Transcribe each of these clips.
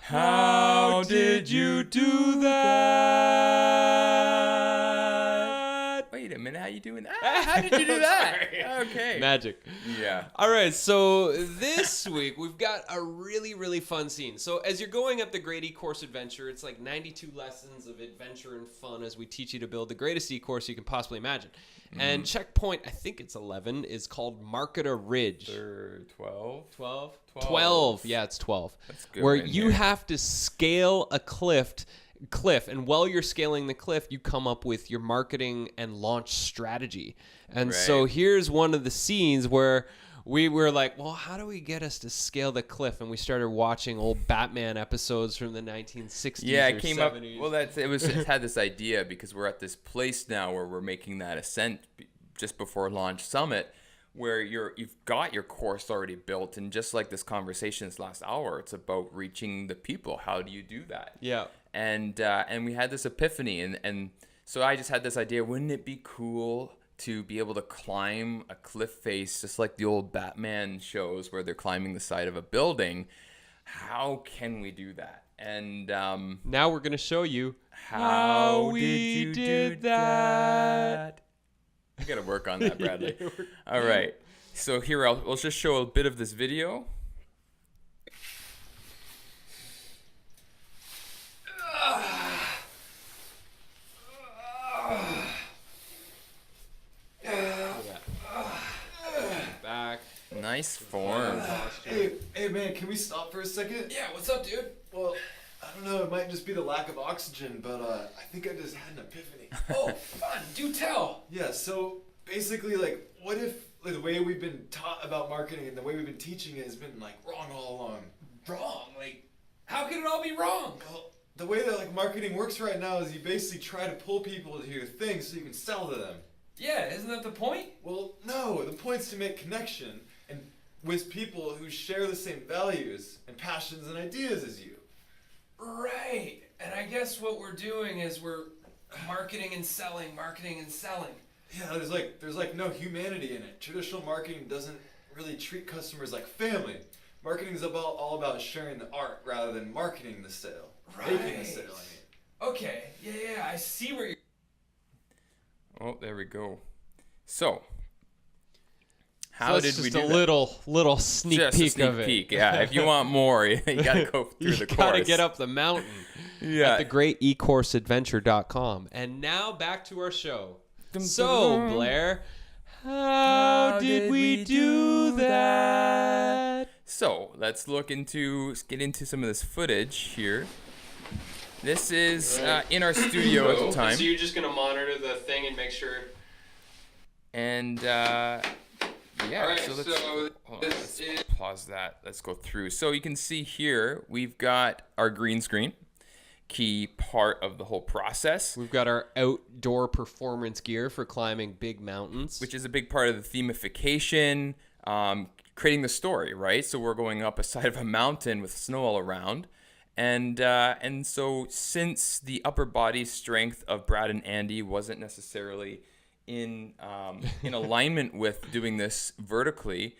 How did you do that? Wait a minute, how you doing that? How did you do that? Okay. Magic. Yeah. All right, so this week we've got a really, really fun scene. So as you're going up the Great E-Course Adventure, it's like 92 lessons of adventure and fun as we teach you to build the greatest E-Course you can possibly imagine. And checkpoint, I think it's 11, is called Marketa Ridge. 12? 12? 12. Yeah, it's 12. That's good. Where right you there. have to scale a cliff, and while you're scaling the cliff, you come up with your marketing and launch strategy. And so Right. here's one of the scenes where we were like, well, how do we get us to scale the cliff? And we started watching old Batman episodes from the 1960s Yeah, or it came 70s. up. Well, it had this idea because we're at this place now where we're making that ascent just before Launch Summit, where you've got your course already built, and just like this conversation this last hour, it's about reaching the people. How do you do that? Yeah. And we had this epiphany, and so I just had this idea. Wouldn't it be cool to be able to climb a cliff face, just like the old Batman shows where they're climbing the side of a building? How can we do that? And Now we're going to show you how did you do that? You got to work on that, Bradley. All right. So here, we'll just show a bit of this video. back. Nice form. Hey man, can we stop for a second? Yeah, what's up, dude? Well, I don't know, it might just be the lack of oxygen, but I think I just had an epiphany. Oh, fun. Do tell. Yeah, so basically, like, what if the way we've been taught about marketing and the way we've been teaching it has been, like, wrong all along? Wrong? Like, how can it all be wrong? Well, the way that, like, marketing works right now is you basically try to pull people to your thing so you can sell to them. Yeah, isn't that the point? Well, no, the point's to make connection and with people who share the same values and passions and ideas as you. Right. And I guess what we're doing is we're marketing and selling. Yeah, there's like no humanity in it. Traditional marketing doesn't really treat customers like family. Marketing is all about sharing the art rather than marketing the sale. Making the Right. sale, I mean. Okay, yeah, I see where you're... Oh, there we go. So, So how that's did we just do a that? little sneak Just peek a sneak of it. peek. Yeah, if you want more, you gotta go through You the gotta course. get up the mountain Yeah. at thegreatecourseadventure.com. And now back to our show. So, Blair, how did we do that? So let's get into some of this footage here. This is in our studio at the time, So you're just gonna monitor the thing and make sure. and yeah. Alright, so let's, so hold on, this let's pause that. Let's go through. So you can see here we've got our green screen, key part of the whole process, We've got our outdoor performance gear for climbing big mountains. which is a big part of the themification, creating the story, right? So we're going up a side of a mountain with snow all around. And so since the upper body strength of Brad and Andy wasn't necessarily in alignment with doing this vertically,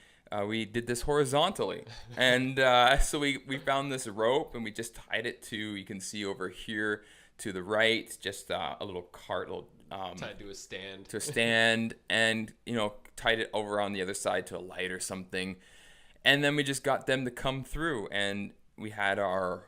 we did this horizontally. And so we found this rope and we just tied it to, you can see over here to the right, just a little cart, tied to a stand. and tied it over on the other side to a light or something. And then we just got them to come through, and we had our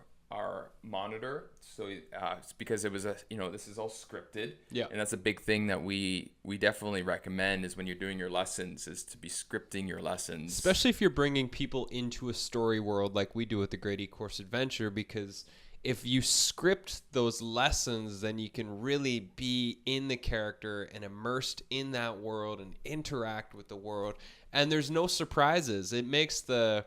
monitor. So it's because it was this is all scripted. Yeah. And that's a big thing that we definitely recommend is when you're doing your lessons is to be scripting your lessons. Especially if you're bringing people into a story world like we do at the Great E-Course Adventure, because if you script those lessons, then you can really be in the character and immersed in that world and interact with the world. And there's no surprises. It makes the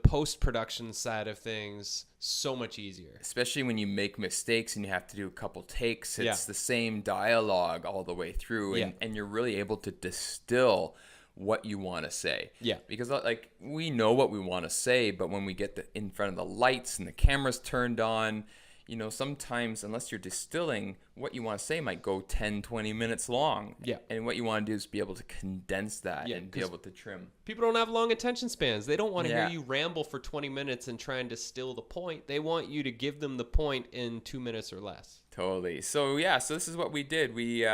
post-production side of things so much easier. Especially when you make mistakes and you have to do a couple takes. It's Yeah. the same dialogue all the way through, and you're really able to distill what you want to say. Yeah. Because like we know what we want to say, but when we get in front of the lights and the camera's turned on, you know, sometimes unless you're distilling, what you want to say might go 10, 20 minutes long. Yeah. And what you want to do is be able to condense that Yeah, and be 'cause able to trim. People don't have long attention spans. They don't want to Yeah. hear you ramble for 20 minutes and try and distill the point. They want you to give them the point in 2 minutes or less. Totally. So yeah, so this is what we did. We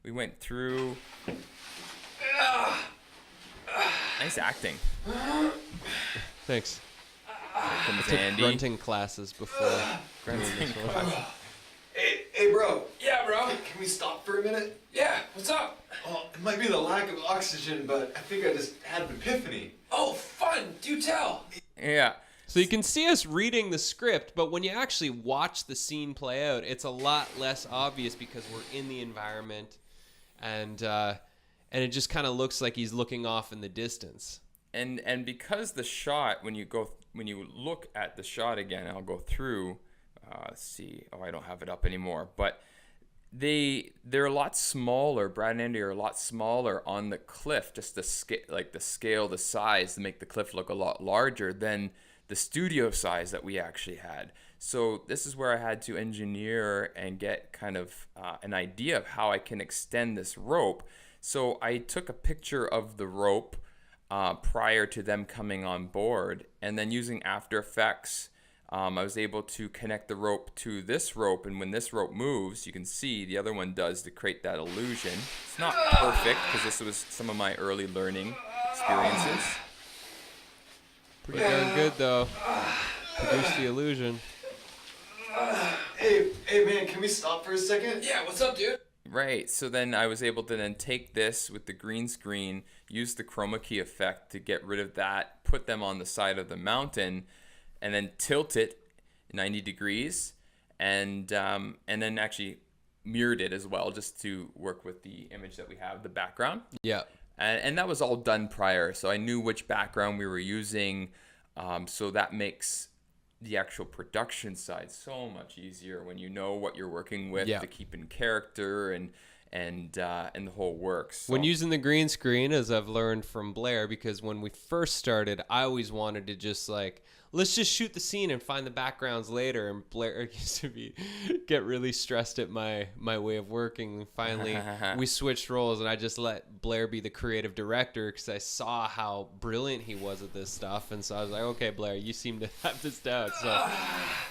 went through. Nice acting Thanks. from Took Andy. grunting classes before. Grunting doing this one. class. Hey, bro. Yeah, bro. Can we stop for a minute? Yeah, what's up? Oh, it might be the lack of oxygen, but I think I just had an epiphany. Oh, fun. Do tell. Yeah. So you can see us reading the script, but when you actually watch the scene play out, it's a lot less obvious because we're in the environment, and it just kind of looks like he's looking off in the distance. And because the shot, when you look at the shot again, I'll go through. Let's see. Oh, I don't have it up anymore. But they're a lot smaller. Brad and Andy are a lot smaller on the cliff. Just the scale, the size to make the cliff look a lot larger than the studio size that we actually had. So this is where I had to engineer and get kind of an idea of how I can extend this rope. So I took a picture of the rope prior to them coming on board, and then using After Effects, I was able to connect the rope to this rope, and when this rope moves, you can see the other one does to create that illusion. It's not perfect because this was some of my early learning experiences. Pretty darn good, though. Produce the illusion. Hey, man, can we stop for a second? Yeah, what's up, dude? Right, so then I was able to then take this with the green screen, use the chroma key effect to get rid of that, put them on the side of the mountain, and then tilt it 90 degrees, and then actually mirrored it as well, just to work with the image that we have, the background. Yeah. And that was all done prior, so I knew which background we were using, so that makes the actual production side so much easier when you know what you're working with Yeah. to keep in character and the whole works. So. When using the green screen, as I've learned from Blair, because when we first started, I always wanted to just let's just shoot the scene and find the backgrounds later. And Blair used to get really stressed at my way of working. And finally, we switched roles, and I just let Blair be the creative director because I saw how brilliant he was at this stuff. And so I was like, okay, Blair, you seem to have this down. So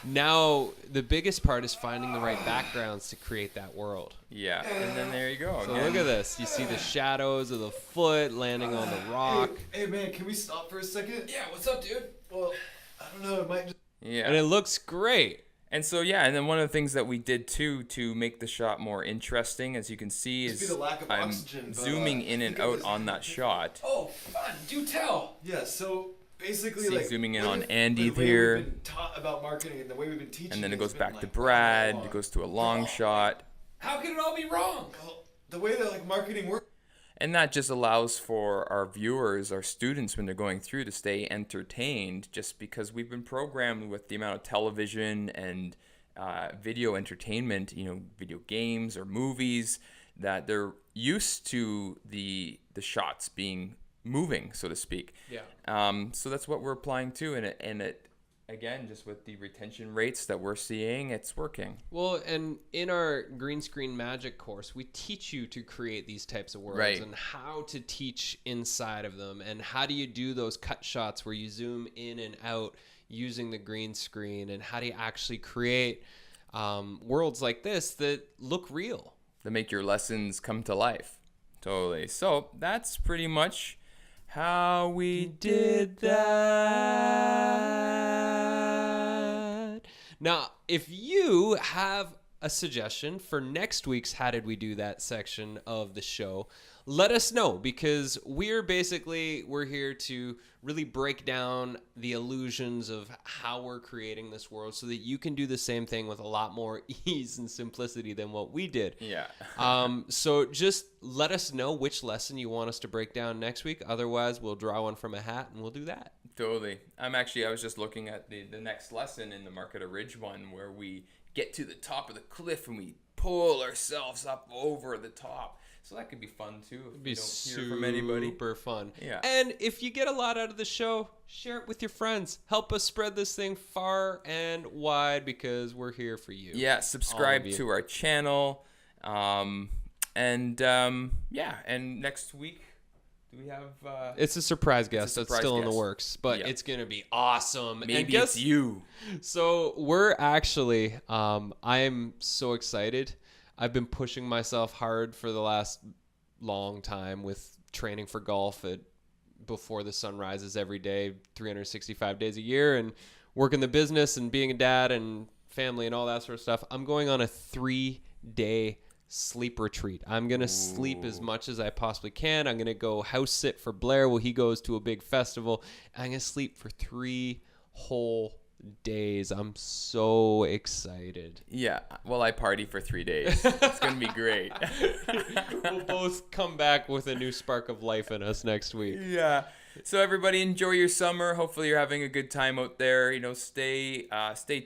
now the biggest part is finding the right backgrounds to create that world. Yeah, and then there you go. So again. look at this. You see the shadows of the foot landing on the rock. Hey, man, can we stop for a second? Yeah, what's up, dude? Well, I don't know, it might just... Yeah. And it looks great. And so, yeah, and then one of the things that we did too to make the shot more interesting, as you can see, Must be is the lack of I'm oxygen, but, zooming I in and think I out was- on that shot. Oh, fun. Do tell. Yeah, so basically, See, like... zooming in the- on Andy the way here. we've been taught about marketing and the way we've been teaching And then it has goes been, back like, to blah, Brad, blah, blah. it goes to a long shot. How can it all be wrong? Well, the way that, like, marketing works... And that just allows for our viewers, our students, when they're going through to stay entertained, just because we've been programmed with the amount of television and video entertainment, you know, video games or movies, that they're used to the shots being moving, so to speak. Yeah. So that's what we're applying to, and it again, just with the retention rates that we're seeing, it's working. Well, and in our green screen magic course, we teach you to create these types of worlds Right. and how to teach inside of them and how do you do those cut shots where you zoom in and out using the green screen, and how do you actually create worlds like this that look real. To make your lessons come to life. Totally. So that's pretty much how we did that. Now, if you have a suggestion for next week's How Did We Do That section of the show, let us know, because we're here to really break down the illusions of how we're creating this world so that you can do the same thing with a lot more ease and simplicity than what we did. Yeah. So just let us know which lesson you want us to break down next week. Otherwise, we'll draw one from a hat and we'll do that. Totally. I was just looking at the next lesson in the Marketa Ridge one, where we get to the top of the cliff and we pull ourselves up over the top. So that could be fun too if It'd we be don't hear from anybody. super fun. Yeah. And if you get a lot out of the show, share it with your friends. Help us spread this thing far and wide because we're here for you. Yeah, All subscribe of you. to our channel. And next week, do we have... It's a surprise guest that's surprise still in the guest. works, but Yeah. it's going to be awesome. maybe and guess, it's you. So we're actually, I am so excited. I've been pushing myself hard for the last long time with training for golf before the sun rises every day, 365 days a year, and working the business and being a dad and family and all that sort of stuff. I'm going on a 3-day sleep retreat. I'm going to sleep as much as I possibly can. I'm going to go house sit for Blair while he goes to a big festival. I'm going to sleep for 3 whole days. I'm so excited. Yeah, well, I party for 3 days. It's going to be great. We'll both come back with a new spark of life in us next week. Yeah. So everybody enjoy your summer. Hopefully you're having a good time out there. Stay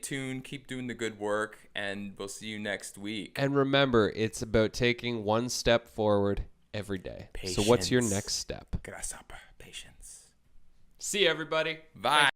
tuned, keep doing the good work, and we'll see you next week. And remember, it's about taking one step forward every day. So what's your Patience. next step? Grasshopper, patience. See you, everybody. Bye.